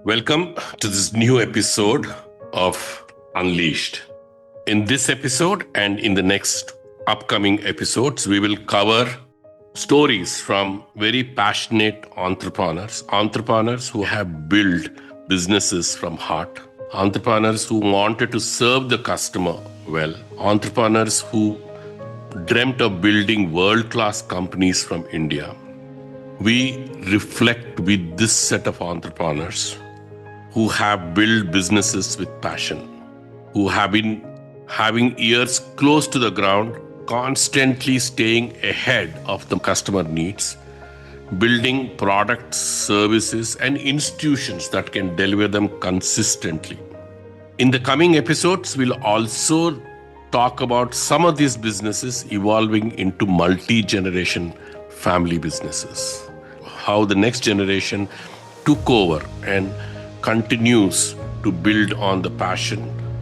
Welcome to this new episode of Unleashed. In this episode and in the next upcoming episodes, we will cover stories from very passionate entrepreneurs who have built businesses from heart, entrepreneurs who wanted to serve the customer well, entrepreneurs who dreamt of building world-class companies from India. We reflect with this set of entrepreneurs who have built businesses with passion, who have been having ears close to the ground, constantly staying ahead of the customer needs, building products, services, and institutions that can deliver them consistently. In the coming episodes, we'll also talk about some of these businesses evolving into multi-generation family businesses, how the next generation took over and continues to build on the passion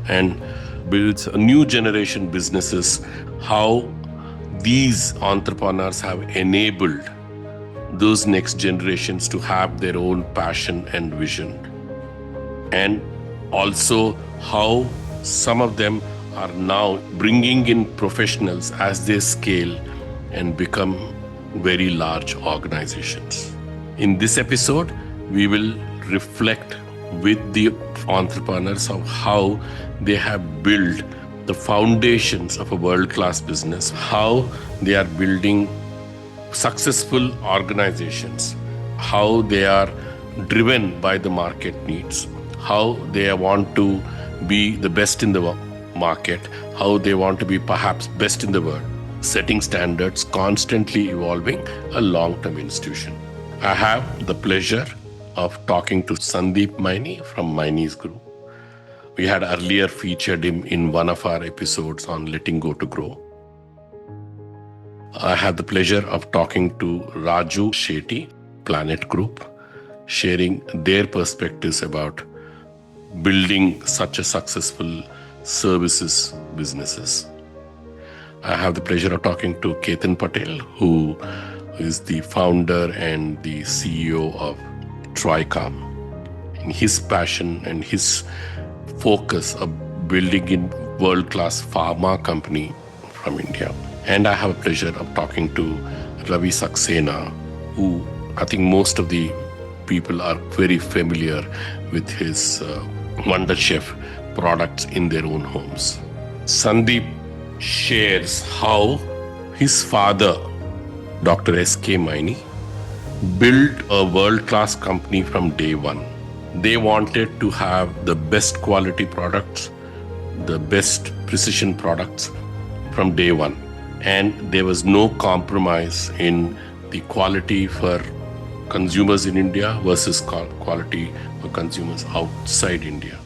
and builds a new generation businesses, how these entrepreneurs have enabled those next generations to have their own passion and vision. And also how some of them are now bringing in professionals as they scale and become very large organizations. In this episode, we will reflect with the entrepreneurs of how they have built the foundations of a world-class business, how they are building successful organizations, how they are driven by the market needs, how they want to be the best in the market, how they want to be perhaps best in the world, setting standards, constantly evolving a long-term institution. I have the pleasure of talking to Sandeep Maini from Maini Group. We had earlier featured him in one of our episodes on Letting Go to Grow. I had the pleasure of talking to Raju Shete, Planet Group, sharing their perspectives about building such a successful services businesses. I have the pleasure of talking to Ketan Patel, who is the founder and the CEO of Troikaa, in his passion and his focus of building in world-class pharma company from India. And I have a pleasure of talking to Ravi Saxena, who I think most of the people are very familiar with his Wonderchef products in their own homes. Sandeep shares how his father, Dr. S.K. Maini, built a world-class company from day one. They wanted to have the best quality products, the best precision products from day one. And there was no compromise in the quality for consumers in India versus quality for consumers outside India.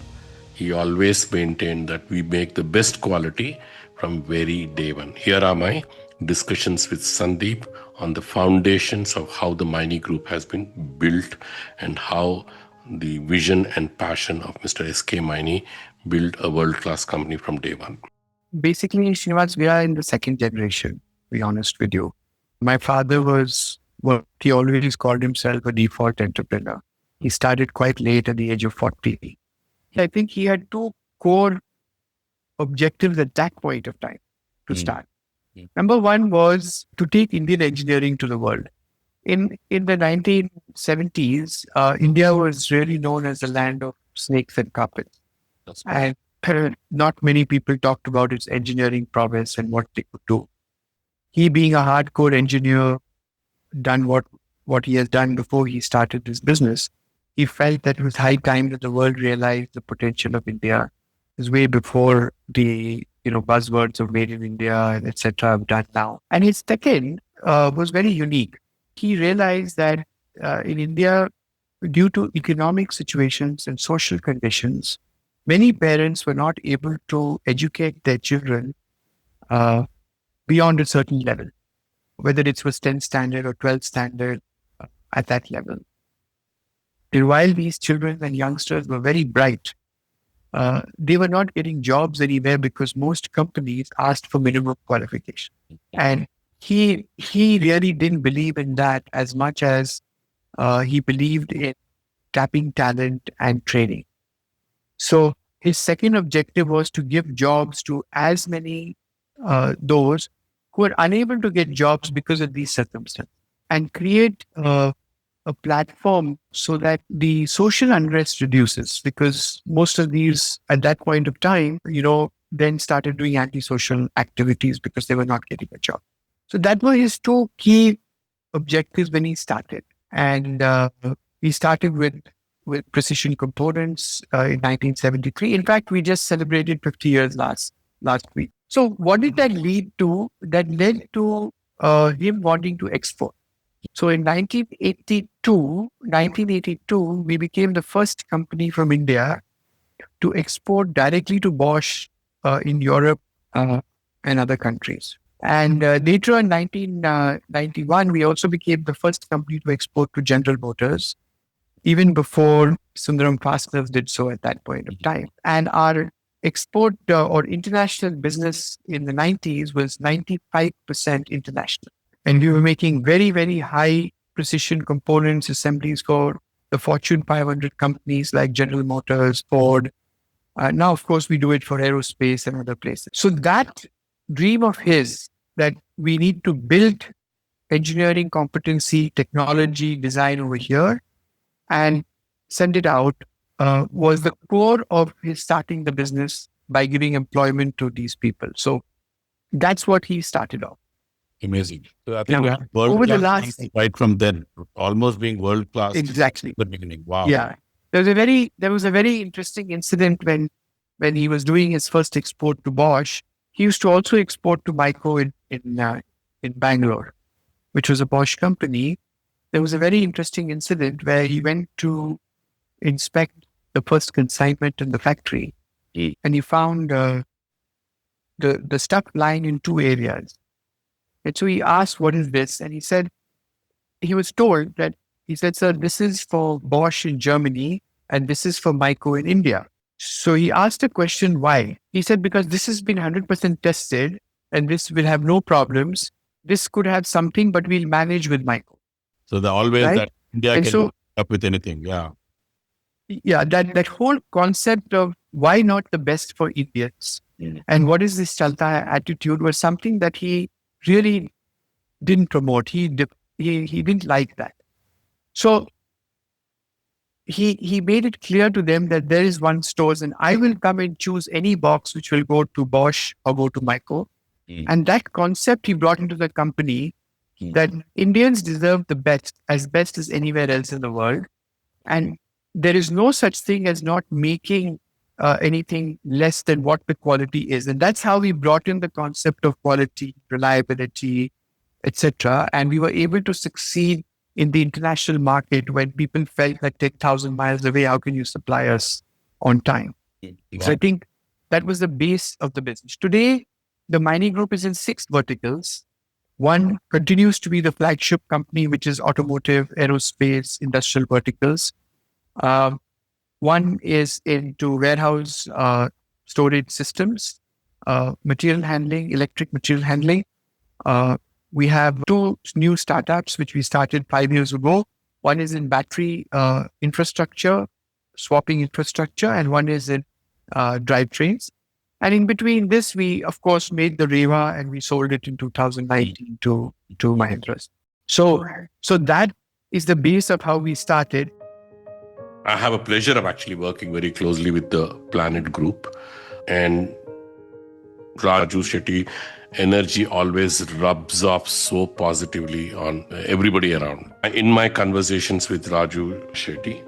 He always maintained that we make the best quality from very day one. Here are my discussions with Sandeep on the foundations of how the Maini Group has been built and how the vision and passion of Mr. S.K. Maini built a world-class company from day one. Basically, Srinivas, we are in the second generation, to be honest with you. My father was what he always called himself a default entrepreneur. He started quite late at the age of 40. I think he had two core objectives at that point of time to start. Number one was to take Indian engineering to the world. In the 1970s, India was really known as the land of snakes and carpets. And not many people talked about its engineering prowess and what they could do. He, being a hardcore engineer, done what he has done before he started this business, he felt that it was high time that the world realized the potential of India. It was way before the buzzwords of made in India, etc. have done now. And his second was very unique. He realized that in India, due to economic situations and social conditions, many parents were not able to educate their children beyond a certain level, whether it was 10th standard or 12th standard at that level. And while these children and youngsters were very bright, they were not getting jobs anywhere because most companies asked for minimum qualification. And he really didn't believe in that as much as he believed in tapping talent and training. So his second objective was to give jobs to as many those who are unable to get jobs because of these circumstances, and create a platform so that the social unrest reduces, because most of these at that point of time, then started doing antisocial activities because they were not getting a job. So that were his two key objectives when he started. And he started with precision components in 1973. In fact, we just celebrated 50 years last week. So what did that lead to? That led to him wanting to export. So in 1982, we became the first company from India to export directly to Bosch in Europe and other countries. And later in 1991, we also became the first company to export to General Motors, even before Sundaram Fasteners did so at that point of time. And our export or international business in the 90s was 95% international. And we were making very, very high precision components assemblies for the Fortune 500 companies like General Motors, Ford. Now, of course, we do it for aerospace and other places. So that dream of his, that we need to build engineering competency, technology, design over here and send it out, was the core of his starting the business by giving employment to these people. So that's what he started off. Amazing. So I think Now, we have world over the class last- right from then, almost being world class. Exactly. At the beginning. Wow. Yeah. There was a very interesting incident when he was doing his first export to Bosch. He used to also export to Myco in Bangalore, which was a Bosch company. There was a very interesting incident where he went to inspect the first consignment in the factory, and he found the stuff lying in two areas. And so he asked, "What is this?" And he was told that, he said, "Sir, this is for Bosch in Germany and this is for Myco in India." So he asked a question, why? He said, because this has been 100% tested and this will have no problems. This could have something, but we'll manage with Myco. So the always Right? that India And can so- up with anything. Yeah. Yeah, that whole concept of why not the best for Indians and what is this Chalta attitude was something that he really didn't promote. He didn't like that. So he made it clear to them that there is one stores and I will come and choose any box which will go to Bosch or go to Myco. And that concept he brought into the company, that Indians deserve the best as anywhere else in the world. And there is no such thing as not making anything less than what the quality is. And that's how we brought in the concept of quality, reliability, etc. And we were able to succeed in the international market when people felt that 10,000 miles away, how can you supply us on time? So I think that was the base of the business. Today, the Maini Group is in 6 verticals. One continues to be the flagship company, which is automotive, aerospace, industrial verticals. One is into warehouse storage systems, material handling, electric material handling. We have 2 new startups, which we started 5 years ago. One is in battery infrastructure, swapping infrastructure, and one is in drivetrains. And in between this, we, of course, made the Reva and we sold it in 2019 to Mahindra. So that is the base of how we started. I have a pleasure of actually working very closely with the Planet Group, and Raju Shete energy always rubs off so positively on everybody around. In my conversations with Raju Shete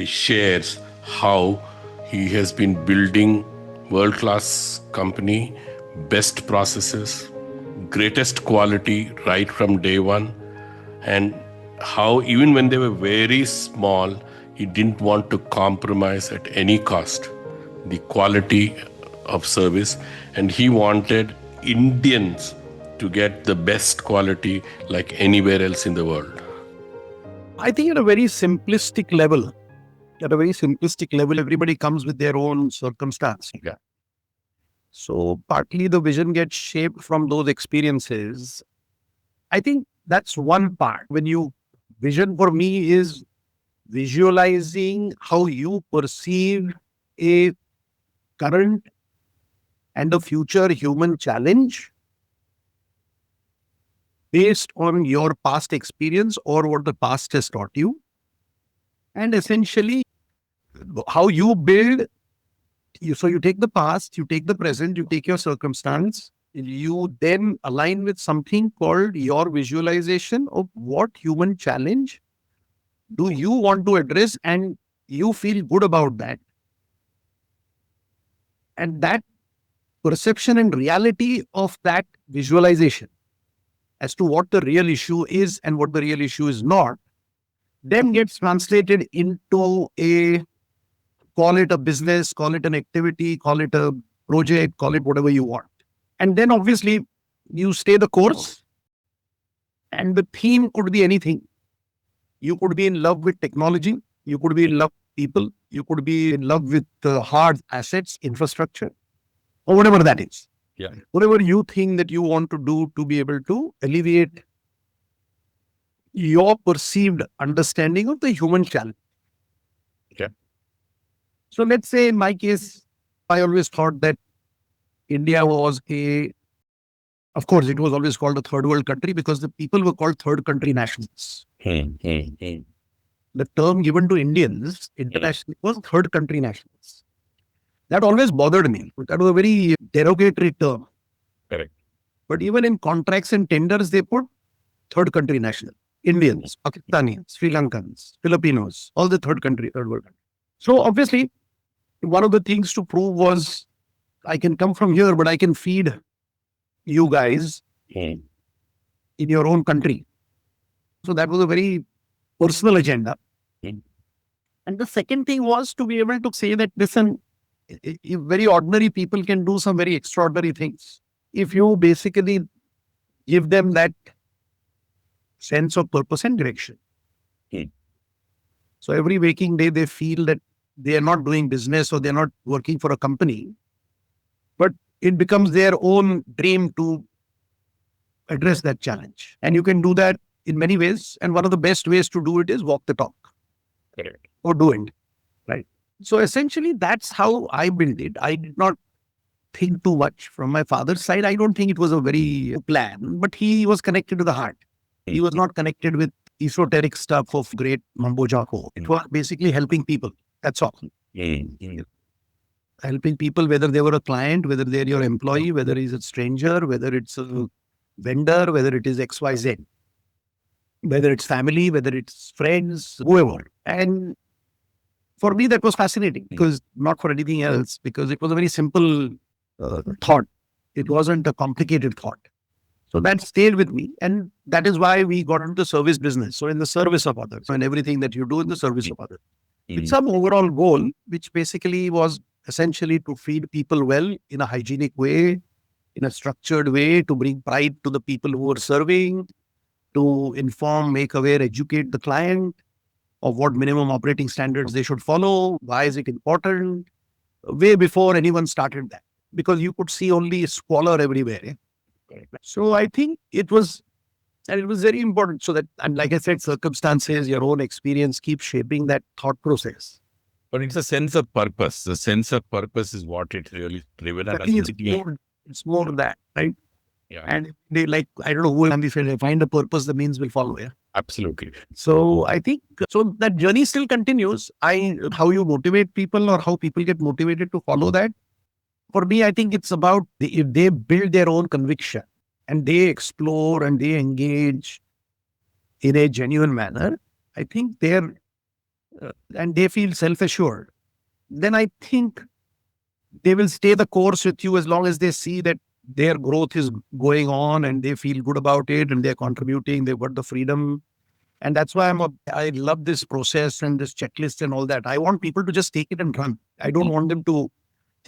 shares how he has been building world-class company, best processes, greatest quality right from day one, and how even when they were very small, he didn't want to compromise at any cost the quality of service, and he wanted Indians to get the best quality like anywhere else in the world. I think at a very simplistic level, everybody comes with their own circumstance. Yeah. So partly the vision gets shaped from those experiences. I think that's one part. When you Vision for me is visualizing how you perceive a current and a future human challenge based on your past experience or what the past has taught you. And essentially, how you build. So you take the past, you take the present, you take your circumstance, you then align with something called your visualization of what human challenge do you want to address, and you feel good about that. And that perception and reality of that visualization as to what the real issue is and what the real issue is not, then gets translated into a, call it a business, call it an activity, call it a project, call it whatever you want. And then obviously you stay the course, and the theme could be anything. You could be in love with technology. You could be in love with people. You could be in love with hard assets, infrastructure, or whatever that is. Yeah. Whatever you think that you want to do to be able to alleviate your perceived understanding of the human challenge. Okay. So let's say in my case, I always thought that India was of course, it was always called a third world country because the people were called third country nationals. The term given to Indians internationally was third country nationals. That always bothered me. That was a very derogatory term. Correct. But even in contracts and tenders, they put third country national. Indians, Pakistanians, Sri Lankans, Filipinos, all the third world country. So obviously, one of the things to prove was I can come from here, but I can feed you guys in your own country. So that was a very personal agenda. And the second thing was to be able to say that, listen, very ordinary people can do some very extraordinary things. If you basically give them that sense of purpose and direction. So every waking day, they feel that they are not doing business or they're not working for a company, but it becomes their own dream to address that challenge. And you can do that in many ways. And one of the best ways to do it is walk the talk. Correct. Or do it. Right. So essentially, that's how I built it. I did not think too much from my father's side. I don't think it was a very plan, but he was connected to the heart. He was not connected with esoteric stuff of great mambo jumbo. It was basically helping people. That's all. Helping people, whether they were a client, whether they're your employee, whether it's a stranger, whether it's a vendor, whether it is XYZ, whether it's family, whether it's friends, whoever. And for me, that was fascinating because not for anything else, because it was a very simple thought. It wasn't a complicated thought. So that stayed with me. And that is why we got into the service business. So in the service of others, and everything that you do in the service of others. With some overall goal, which basically was essentially to feed people well in a hygienic way, in a structured way, to bring pride to the people who are serving, to inform, make aware, educate the client of what minimum operating standards they should follow. Why is it important? Way before anyone started that, because you could see only squalor everywhere. So I think it was very important. So that, and like I said, circumstances, your own experience keeps shaping that thought process. But it's a sense of purpose. The sense of purpose is what it really driven. I think it's more that, right? Yeah. And they I don't know who if they find a purpose, the means will follow. Yeah. Absolutely. So I think, so that journey still continues. How you motivate people or how people get motivated to follow that. For me, I think it's about if they build their own conviction and they explore and they engage in a genuine manner, I think and they feel self-assured, then I think they will stay the course with you as long as they see that their growth is going on and they feel good about it and they're contributing, they've got the freedom. And that's why I love this process and this checklist and all that. I want people to just take it and run. I don't want them to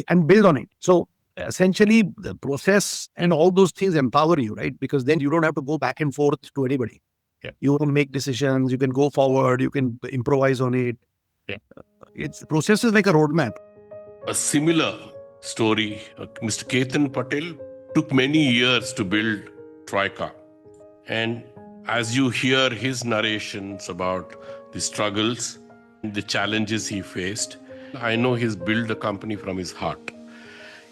and build on it. So essentially the process and all those things empower you, right? Because then you don't have to go back and forth to anybody. Yeah. You can make decisions, you can go forward, you can improvise on it. Yeah. Process is like a roadmap. A similar story, Mr. Ketan Patel took many years to build Troikaa. And As you hear his narrations about the struggles, the challenges he faced, I know he's built the company from his heart.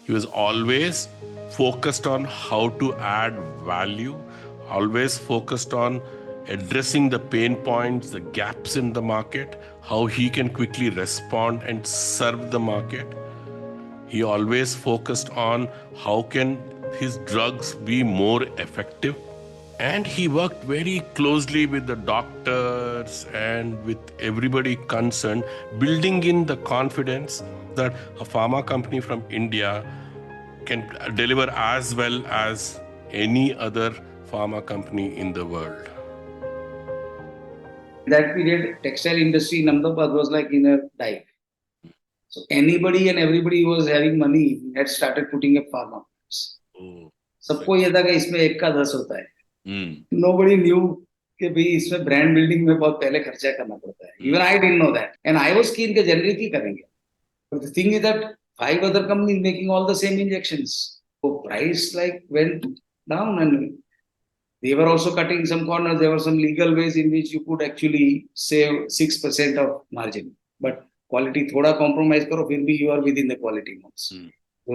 He was always focused on how to add value, always focused on addressing the pain points, the gaps in the market, how he can quickly respond and serve the market. He always focused on how can his drugs be more effective. And he worked very closely with the doctors and with everybody concerned, building in the confidence that a pharma company from India can deliver as well as any other pharma company in the world. That period, textile industry in Ahmedabad was like in a dive. So anybody and everybody who was having money had started putting up pharma plants. सबको ये था कि इसमें 1 का 10 होता है. Nobody knew कि भाई इसमें brand building में बहुत पहले खर्चा करना पड़ता है. Even I didn't know that. And I was keen कि generic ही करेंगे. But the thing is that 5 other companies making all the same injections. So price like went down and they were also cutting some corners. There were some legal ways in which you could actually save 6% of margin. But quality thoda compromise karo, फिर भी you are within the quality norms.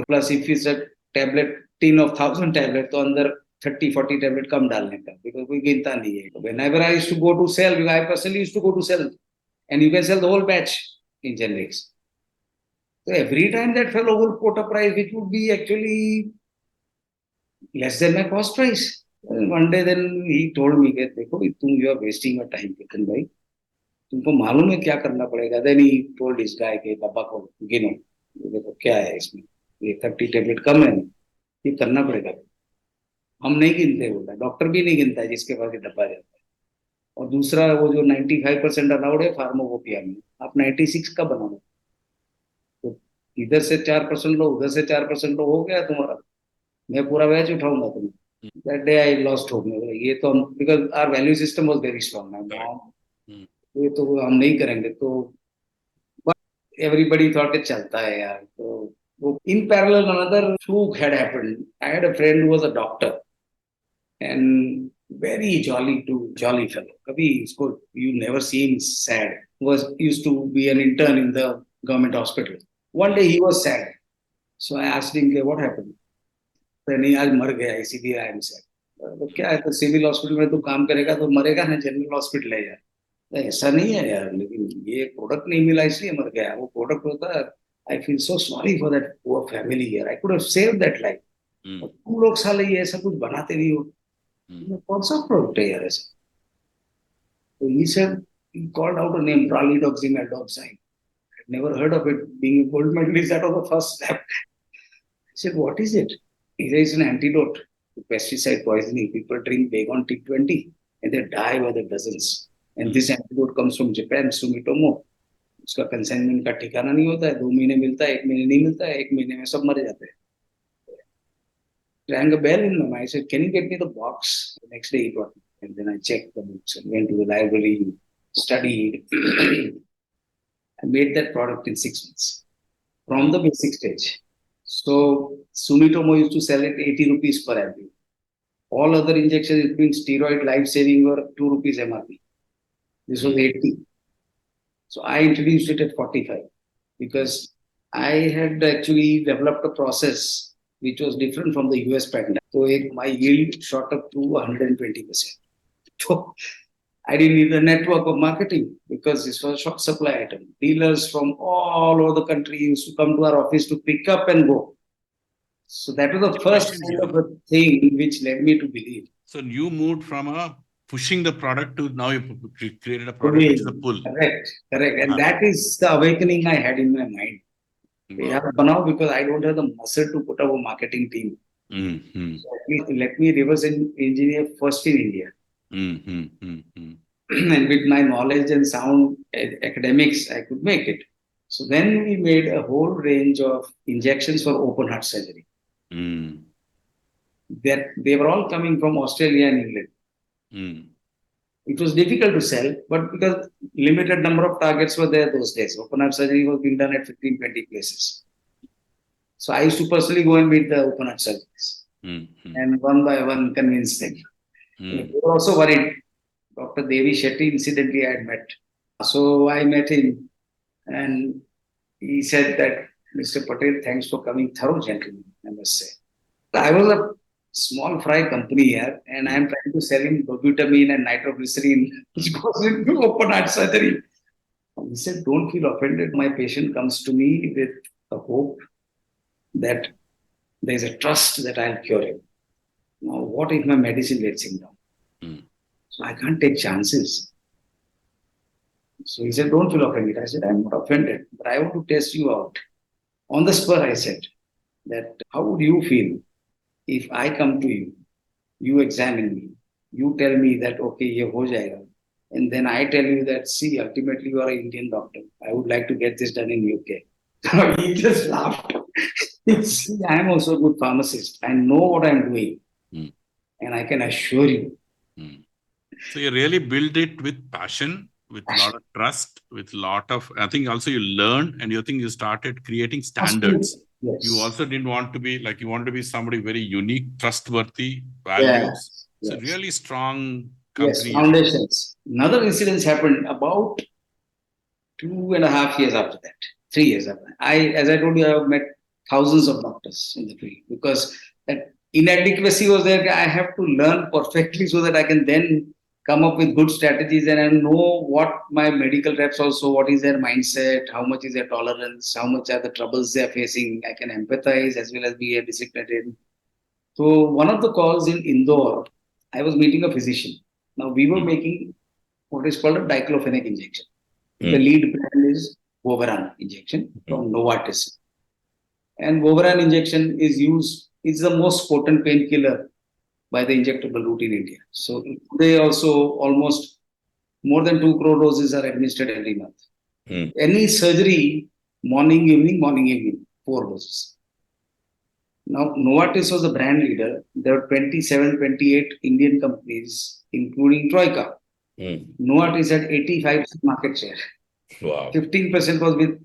Plus if it's a tablet, tin of 1,000 tablets, तो अंदर 30-40 tablet कम डालने का, because कोई गिनता नहीं है. Whenever I used to go to sell, because I personally used to go to sell, and you can sell the whole batch in generics. So every time that fellow would quote a price which would be actually less than my cost price. One day then he told me that देखो तुम you are wasting your time, Ketan भाई. तुमको मालूम है क्या करना पड़ेगा. Then he told this guy के डब्बा को गिनो, देखो क्या है इसमें, ये 30 टेबलेट कम है, ये करना पड़ेगा. हम नहीं गिनते, बोला डॉक्टर भी नहीं गिनता है जिसके पास ये डब्बा रहता है. और दूसरा वो जो 95% अलाउड है फार्माकोपिया में, आप 96 का बनाओ. तो इधर से 4% लो, उधर से 4% लो, हो गया तुम्हारा. मैं पूरा बैच उठाऊंगा तुम्हें. That day I lost hope. ये तो हम, because our value system was very strong. ये तो हम नहीं करेंगे तो, but everybody thought it चलता है यार. तो वो in parallel another fluke had happened. I had a friend who was a doctor and very jolly fellow. कभी इसको you never see him sad. Was used to be an intern in the government hospital. One day he was sad. So I asked him, what happened? नहीं आज मर गया इसीलिए I am sad. तो क्या है, तो सिविल हॉस्पिटल में तू काम करेगा तो मरेगा ना, जनरल हॉस्पिटल है यार. ऐसा नहीं है यार, लेकिन ये प्रोडक्ट नहीं मिला इसलिए मर गया. वो प्रोडक्ट होता है. I feel so sorry for that poor family यार. I could have saved that life. तुम लोग साले ये ऐसा कुछ बनाते नहीं हो. कौन सा प्रोडक्ट है यार ऐसा. तो he said, he called out a name, Pralidoxim aldoxime. I'd never heard of it. Being a gold medalist, that was the first step. I said, what is it? It is an antidote to pesticide poisoning. People drink Baygon T20 and they die by the dozens. And this antidote comes from Japan, Sumitomo. उसका consignment का ठिकाना नहीं होता है. 2 महीने मिलता है, 1 महीने नहीं मिलता है, 1 महीने में सब मर जाते हैं. Rang a bell in my mind. I said, can you get me the box? The next day he got me. And then I checked the books and went to the library, studied. I made that product in 6 months from the basic stage. So Sumitomo used to sell it 80 rupees per ampule. All other injections, including steroid, life-saving, were 2 rupees MRP. This was 80. So I introduced it at 45 because I had actually developed a process which was different from the US patent. So my yield shot up to 120%. So I didn't need a network of marketing because this was a short supply item. Dealers from all over the country used to come to our office to pick up and go. So that was the first kind of a thing which led me to believe. So you moved from pushing the product to now you created a product which is a pull. Correct. And that is the awakening I had in my mind. We have to now because I don't have the muscle to put up a marketing team. So let me reverse engineer first in India. And with my knowledge and sound academics, I could make it. So then we made a whole range of injections for open heart surgery. They were all coming from Australia and England. It was difficult to sell, but because limited number of targets were there those days. Open heart surgery was being done at 15-20 places. So I used to personally go and meet the open heart surgeons and one by one convince them. They were also worried Dr. Devi Shetty, incidentally, I had met. So I met him and he said that, Mr. Patel, thanks for coming. Thorough gentleman, I must say. I was a small fry company here and I'm trying to sell him dobutamine and nitroglycerin, which goes into open heart surgery. He said, don't feel offended. My patient comes to me with a hope that there is a trust that I'll cure him. Now, what if my medicine lets him down? So I can't take chances. So he said, don't feel offended. I said, I'm not offended, but I want to test you out. On the spur, I said that how would you feel if I come to you, you examine me, you tell me that, okay, ye ho jayega. And then I tell you that, see, ultimately you are an Indian doctor. I would like to get this done in UK. He just laughed. See, I am also a good pharmacist. I know what I'm doing. And I can assure you. So you really build it with passion, with a lot of trust, with a lot of, I think also you learned and you think you started creating standards. Yes. You also didn't want to be like, you wanted to be somebody very unique, trustworthy, Yes. values. It's a really strong company. Yes, foundations. Another incident happened about 2.5 years after that, 3 years after that. As I told you, I have met thousands of doctors in the field because that inadequacy was there. I have to learn perfectly so that I can then come up with good strategies and I know what my medical reps also, what is their mindset, how much is their tolerance, how much are the troubles they are facing. I can empathize as well as be a disciplinarian. So one of the calls in Indore, I was meeting a physician. Now we were making what is called a diclofenac injection. The lead brand is Woveran injection from Novartis. And Woveran injection is the most potent painkiller by the injectable route in India. So today also almost more than 2 crore doses are administered every month. Any surgery, morning, evening, 4 doses. Now, Novartis was the brand leader. There were 27, 28 Indian companies, including Troikaa. Novartis had 85% market share. Wow. 15% was with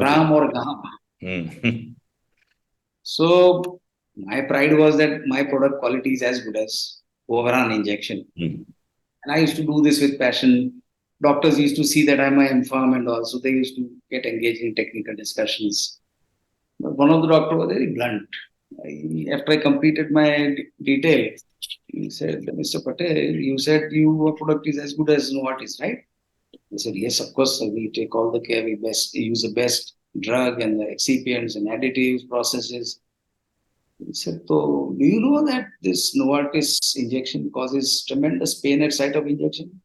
Ram or Gaham. So, my pride was that my product quality is as good as Woveran injection. And I used to do this with passion. Doctors used to see that I'm an MPharm and all, so they used to get engaged in technical discussions. But one of the doctors was very blunt. After I completed my detail, he said, Mr. Patel, you said your product is as good as Novartis, right? I said, yes, of course. We take all the care. We use the best drug and the excipients and additives, processes. He said, so do you know that this Novartis injection causes tremendous pain at site of injection?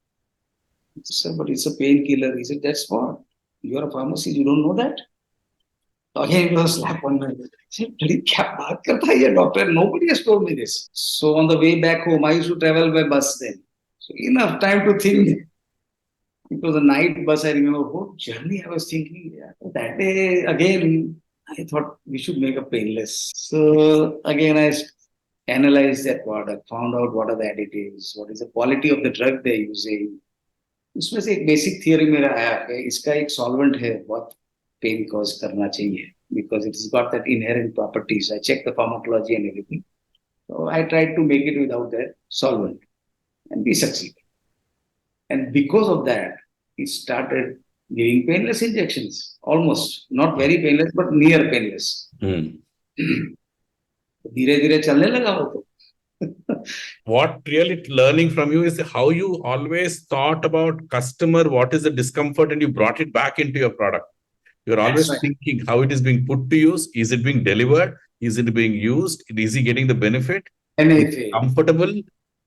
I said, but it's a painkiller. He said, that's what? You're a pharmacist, you don't know that? Again, it was a slap on my head. I said, kya baat karta hai ye doctor? Nobody has told me this. So on the way back home, I used to travel by bus then. So enough time to think. It was a night bus, I remember. Whole journey I was thinking, that day again, I thought we should make a painless. So again, I analyzed that product, found out what are the additives, what is the quality of the drug they're using. उसमें से एक basic theory मेरा आया कि इसका एक solvent है बहुत pain cause करना चाहिए because it has got that inherent properties. I checked the pharmacology and everything. So I tried to make it without that solvent and we succeeded. And because of that, it started giving painless injections, almost not very painless, but near painless. धीरे-धीरे चलने लगा वो तो. What really learning from you is how you always thought about customer, what is the discomfort, and you brought it back into your product. You're always thinking how it is being put to use. Is it being delivered? Is it being used? Is he getting the benefit? Is it comfortable?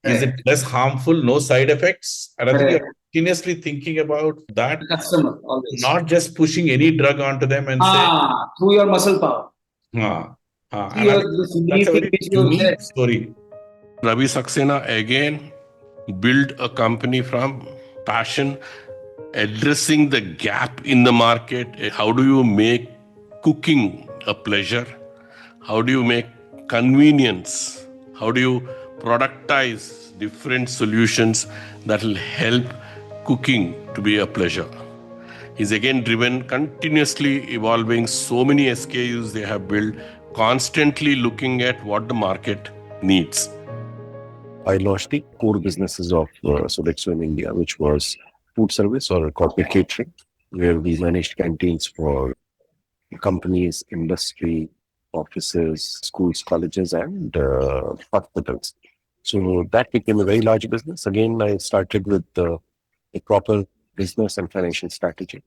Is it less harmful? No side effects? And I think you're continuously thinking about that. Customer, always. Not just pushing any drug onto them and say, through your muscle power. And that's a very unique story. Ravi Saxena again built a company from passion, addressing the gap in the market. How do you make cooking a pleasure? How do you make convenience? How do you productize different solutions that will help cooking to be a pleasure? He's again driven, continuously evolving so many SKUs they have built, constantly looking at what the market needs. I launched the core businesses of Sodexo in India, which was food service or corporate catering, where we managed canteens for companies, industry, offices, schools, colleges, and hospitals. So that became a very large business. Again, I started with a proper business and financial strategy,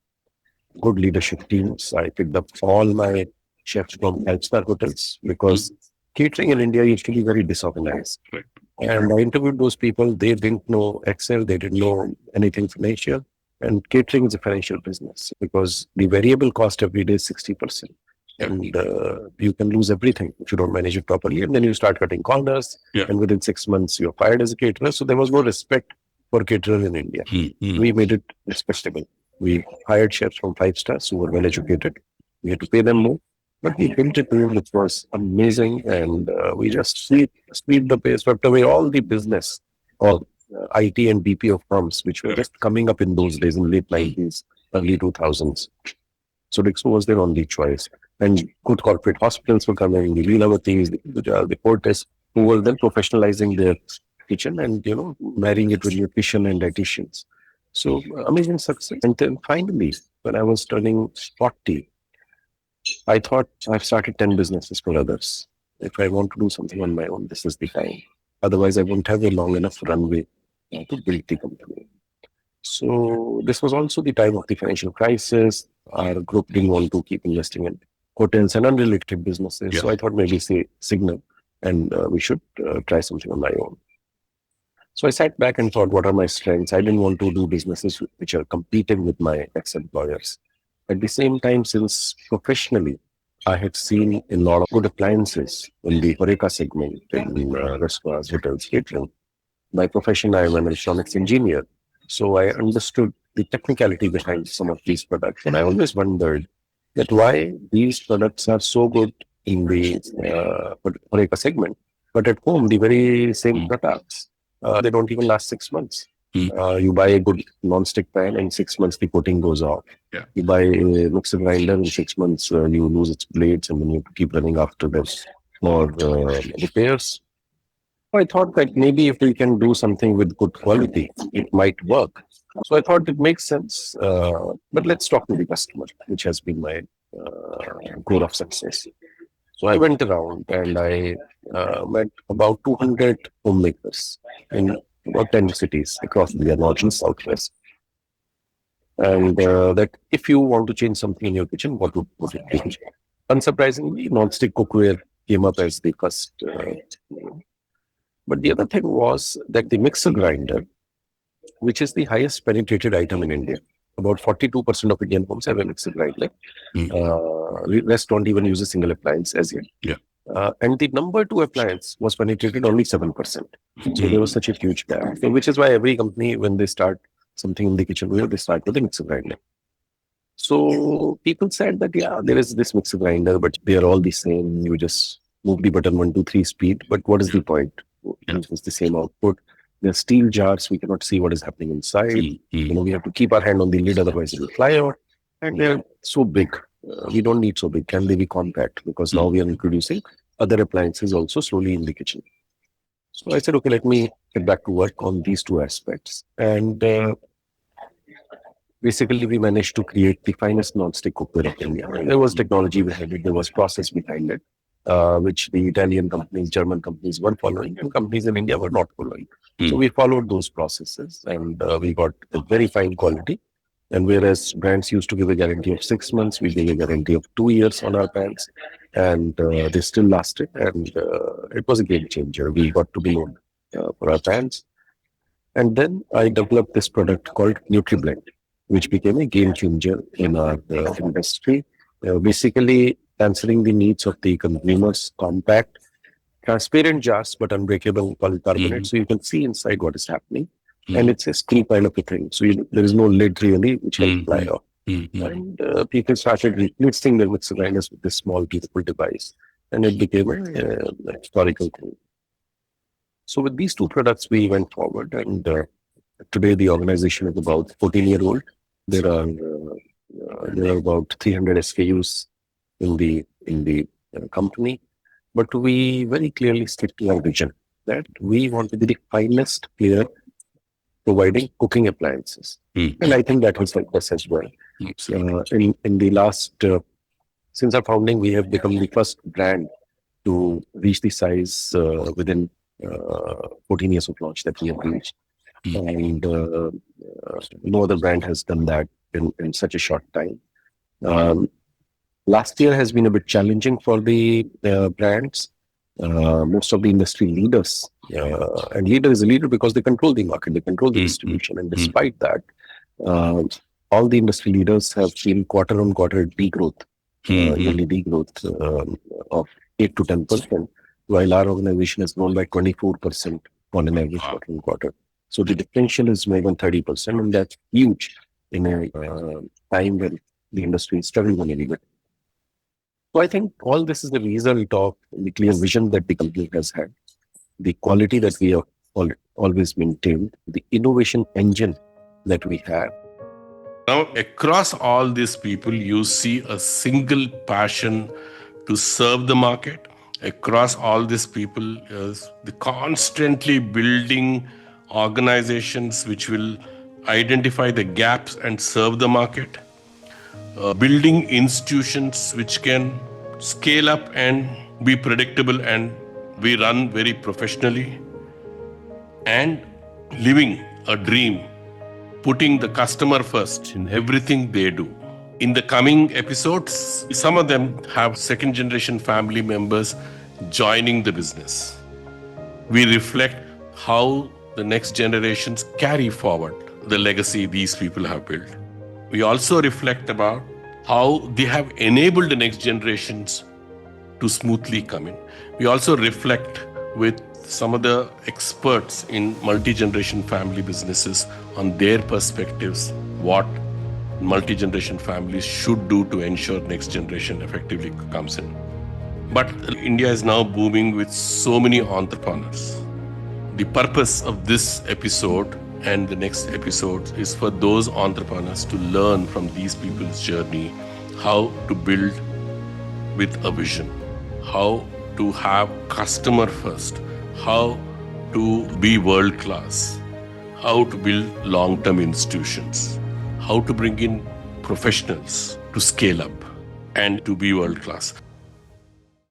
good leadership teams. I picked up all my chefs from five-star hotels because catering in India used to be very disorganized. Right. And I interviewed those people. They didn't know Excel. They didn't know anything financial. And catering is a financial business because the variable cost every day is 60%. And you can lose everything if you don't manage it properly. And then you start cutting corners. Yeah. And within 6 months, you're fired as a caterer. So there was no respect for caterer in India. We made it respectable. We hired chefs from five stars who were well educated. We had to pay them more. But we built a team which was amazing. And we just sweep the pace, swept away all the business, all IT and BPO firms, which were just coming up in those days, in late 90s, early 2000s. So Dixo was their only choice. And good corporate hospitals were coming, the Leelavatis, the Fortis, who were then professionalizing their kitchen and, marrying it with nutrition and dietitians. So amazing success. And then finally, when I was turning 40, I thought I've started 10 businesses for others. If I want to do something on my own, this is the time. Otherwise, I won't have a long enough runway to build the company. So this was also the time of the financial crisis. Our group didn't want to keep investing in hotels and unrelated businesses. So I thought maybe say signal and we should try something on my own. So I sat back and thought, what are my strengths? I didn't want to do businesses which are competing with my ex-employers. At the same time, since professionally, I had seen a lot of good appliances in the Troikaa segment, in restaurants, hotels, catering. By profession, I am an electronics engineer. So I understood the technicality behind some of these products. And I always wondered that why these products are so good in the Troikaa segment, but at home, the very same products, they don't even last 6 months. You buy a good non-stick pan, and 6 months the coating goes off. Yeah. You buy a mixer grinder, in 6 months you lose its blades, and then you keep running after this for repairs. I thought that maybe if we can do something with good quality, it might work. So I thought it makes sense. But let's talk to the customer, which has been my goal of success. So I went around and I met about 200 homemakers in about 10 cities across India, north and southwest. And that if you want to change something in your kitchen, what would it be? Unsurprisingly, non-stick cookware came up as the first. But the other thing was that the mixer grinder, which is the highest penetrated item in India, about 42% of Indian homes have a mixer grinder. Rest don't even use a single appliance as yet. Yeah. And the number two appliance was penetrated only 7%. So there was such a huge gap. So which is why every company, when they start something in the kitchenware, they start with a mixer grinder. So people said that, there is this mixer grinder, but they are all the same. You just move the button 1, 2, 3 speed. But what is the point? It's the same output. They're steel jars. We cannot see what is happening inside. We have to keep our hand on the lid, otherwise it will fly out. And they're so big. We don't need so big. Can they be compact? Because now we are introducing other appliances also slowly in the kitchen. So I said, okay, let me get back to work on these two aspects. And basically, we managed to create the finest non-stick cookware of India. There was technology behind it. There was process behind it, which the Italian companies, German companies were following, and companies in India were not following. So we followed those processes, and we got a very fine quality. And whereas brands used to give a guarantee of 6 months, we gave a guarantee of 2 years on our pans, and they still lasted. And it was a game changer. We got to be known for our pans. And then I developed this product called NutriBlend, which became a game changer in our industry. Basically, answering the needs of the consumers, compact, transparent jars, but unbreakable polycarbonate. So you can see inside what is happening. And it's a screw kind of a thing. So there is no lid really, which can fly off. And people started replacing their mixer grinders with this small, beautiful device. And it became a historical thing. So with these two products, we went forward. And today, the organization is about 14-year-old. There are about 300 SKUs in the company. But we very clearly stick to our vision. that we want to be the finest player providing cooking appliances. And I think that has helped us as well. In the last, since our founding, we have become the first brand to reach the size within 14 years of launch that we have reached. And no other brand has done that in such a short time. Last year has been a bit challenging for the brands. Most of the industry leaders, and leader is a leader because they control the market, they control the distribution. And despite that, all the industry leaders have seen quarter on quarter degrowth, yearly degrowth of 8 to 10%, while our organization has grown by 24% on an average quarter on quarter. So the differential is more than 30%, and that's huge in a time when the industry is struggling a little bit. So I think all this is the result of the clear vision that the company has had, the quality that we have always maintained, the innovation engine that we have. Now, across all these people, you see a single passion to serve the market. Across all these people, the constantly building organizations which will identify the gaps and serve the market. Building institutions which can scale up and be predictable and we run very professionally, and living a dream, putting the customer first in everything they do. In the coming episodes, some of them have second generation family members joining the business. We reflect how the next generations carry forward the legacy these people have built. We also reflect about how they have enabled the next generations to smoothly come in. We also reflect with some of the experts in multi-generation family businesses on their perspectives, what multi-generation families should do to ensure next generation effectively comes in. But India is now booming with so many entrepreneurs. The purpose of this episode and the next episodes is for those entrepreneurs to learn from these people's journey how to build with a vision, how to have customer first, how to be world class, how to build long-term institutions, how to bring in professionals to scale up and to be world class.